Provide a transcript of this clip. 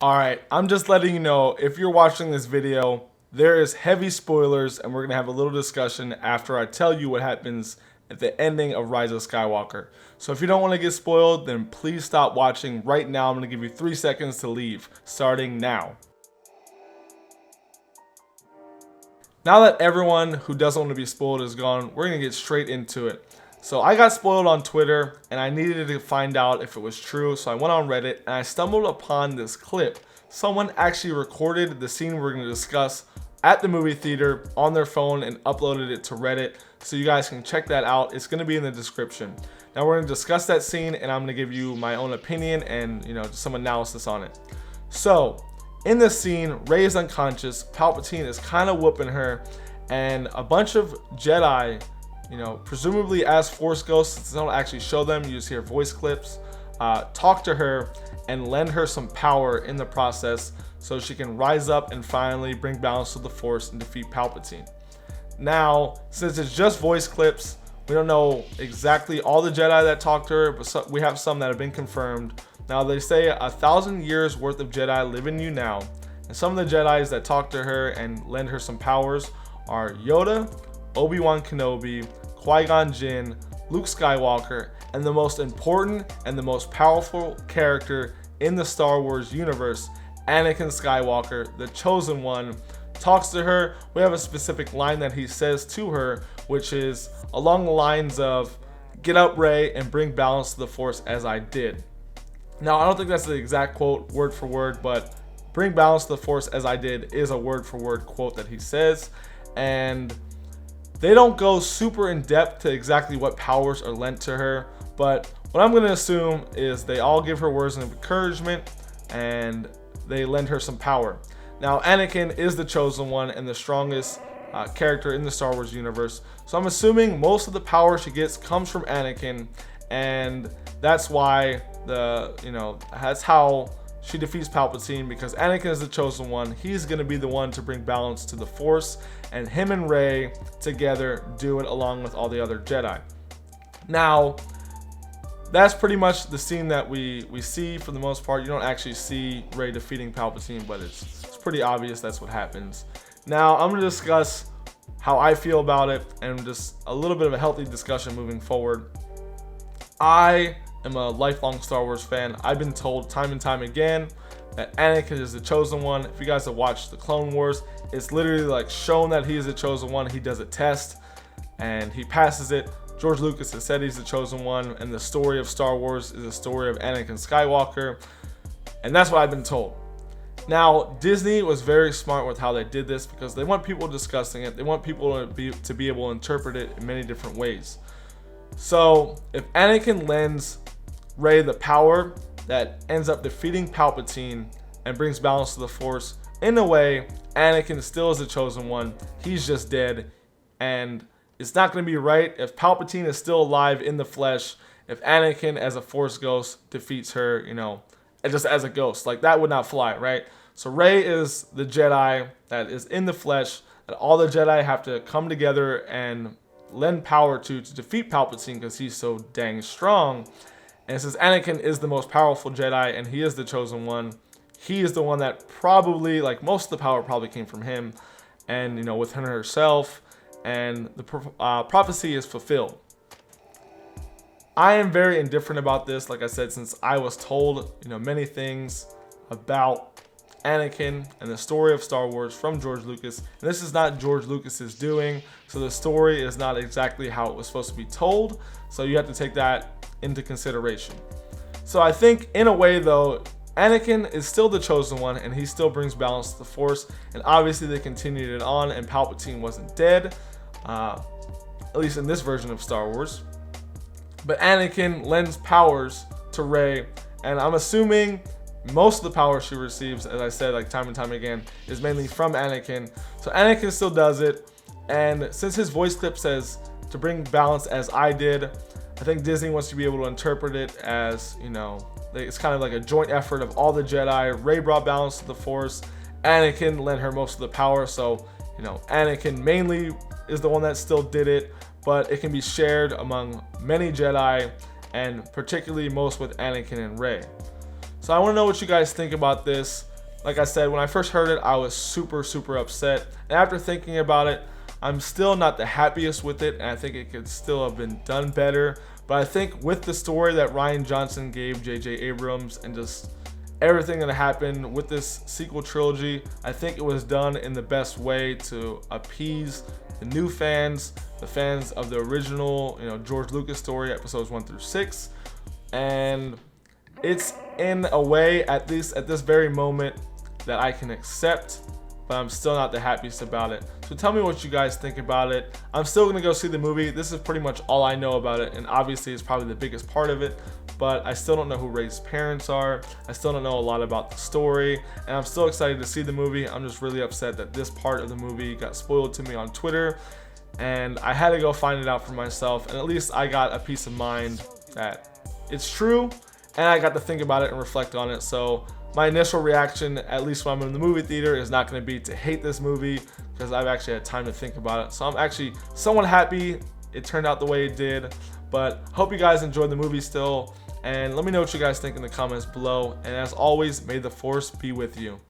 Alright, I'm just letting you know, if you're watching this video, there is heavy spoilers and we're going to have a little discussion after I tell you what happens at the ending of Rise of Skywalker. So if you don't want to get spoiled, then please stop watching right now. I'm going to give you 3 seconds to leave, starting now. Now that everyone who doesn't want to be spoiled is gone, we're going to get straight into it. So I got spoiled on Twitter and I needed to find out if it was true. So I went on Reddit and I stumbled upon this clip. Someone actually recorded the scene we're going to discuss at the movie theater on their phone and uploaded it to Reddit. So you guys can check that out. It's going to be in the description. Now we're going to discuss that scene and I'm going to give you my own opinion and some analysis on it. So in this scene, Rey is unconscious. Palpatine is kind of whooping her and a bunch of Jedi, presumably as Force ghosts, they don't actually show them, you just hear voice clips, talk to her and lend her some power in the process so she can rise up and finally bring balance to the Force and defeat Palpatine. Now, since it's just voice clips, we don't know exactly all the Jedi that talk to her, but we have some that have been confirmed. Now, they say 1,000 years worth of Jedi live in you now, and some of the Jedis that talk to her and lend her some powers are Yoda, Obi-Wan Kenobi, Qui-Gon Jinn, Luke Skywalker, and the most important and the most powerful character in the Star Wars universe, Anakin Skywalker, the Chosen One, talks to her. We have a specific line that he says to her, which is along the lines of, "Get up, Rey, and bring balance to the Force as I did." Now, I don't think that's the exact quote word for word, but "bring balance to the Force as I did" is a word for word quote that he says. And they don't go super in depth to exactly what powers are lent to her, but what I'm going to assume is they all give her words of encouragement and they lend her some power. Now, Anakin is the Chosen One and the strongest character in the Star Wars universe, so I'm assuming most of the power she gets comes from Anakin, and that's why that's how she defeats Palpatine, because Anakin is the Chosen One. He's going to be the one to bring balance to the Force, and him and Rey together do it along with all the other Jedi. Now, that's pretty much the scene that we see for the most part. You don't actually see Rey defeating Palpatine, but it's pretty obvious that's what happens. Now, I'm going to discuss how I feel about it and just a little bit of a healthy discussion moving forward. I am a lifelong Star Wars fan. I've been told time and time again that Anakin is the Chosen One. If you guys have watched the Clone Wars, it's literally like shown that he is the Chosen One. He does a test and he passes it. George Lucas has said he's the Chosen One, and the story of Star Wars is a story of Anakin Skywalker, and that's what I've been told. Now, Disney was very smart with how they did this because they want people discussing it. They want people to be able to interpret it in many different ways. So if Anakin lends Rey the power that ends up defeating Palpatine and brings balance to the Force, in a way, Anakin still is the Chosen One. He's just dead, and it's not going to be right if Palpatine is still alive in the flesh, if Anakin as a Force ghost defeats her, just as a ghost. Like, that would not fly, right? So Rey is the Jedi that is in the flesh, that all the Jedi have to come together and lend power to defeat Palpatine because he's so dang strong. And since Anakin is the most powerful Jedi and he is the Chosen One, he is the one that probably, like, most of the power probably came from him and, with her herself, and the prophecy is fulfilled. I am very indifferent about this, like I said, since I was told, many things about Anakin and the story of Star Wars from George Lucas. And this is not George Lucas's doing, so the story is not exactly how it was supposed to be told. So you have to take that into consideration. So I think in a way though, Anakin is still the Chosen One and he still brings balance to the Force. And obviously they continued it on and Palpatine wasn't dead, at least in this version of Star Wars. But Anakin lends powers to Rey, and I'm assuming most of the power she receives, as I said, like time and time again, is mainly from Anakin. So Anakin still does it, and since his voice clip says to bring balance as I did, I think Disney wants to be able to interpret it as, it's kind of like a joint effort of all the Jedi. Rey brought balance to the Force, Anakin lent her most of the power, so Anakin mainly is the one that still did it, but it can be shared among many Jedi, and particularly most with Anakin and Rey. So I want to know what you guys think about this. Like I said, when I first heard it, I was super upset. And after thinking about it, I'm still not the happiest with it, and I think it could still have been done better. But I think with the story that Rian Johnson gave J.J. Abrams and just everything that happened with this sequel trilogy, I think it was done in the best way to appease the new fans, the fans of the original, George Lucas story, episodes 1 through 6. And it's in a way, at least at this very moment, that I can accept, but I'm still not the happiest about it. So tell me what you guys think about it. I'm still gonna go see the movie. This is pretty much all I know about it, and obviously it's probably the biggest part of it, but I still don't know who Rey's parents are. I still don't know a lot about the story, and I'm still excited to see the movie. I'm just really upset that this part of the movie got spoiled to me on Twitter, and I had to go find it out for myself, and at least I got a peace of mind that it's true, and I got to think about it and reflect on it. So my initial reaction, at least when I'm in the movie theater, is not going to be to hate this movie, because I've actually had time to think about it. So I'm actually somewhat happy it turned out the way it did, but hope you guys enjoyed the movie still, and let me know what you guys think in the comments below. And as always, may the force be with you.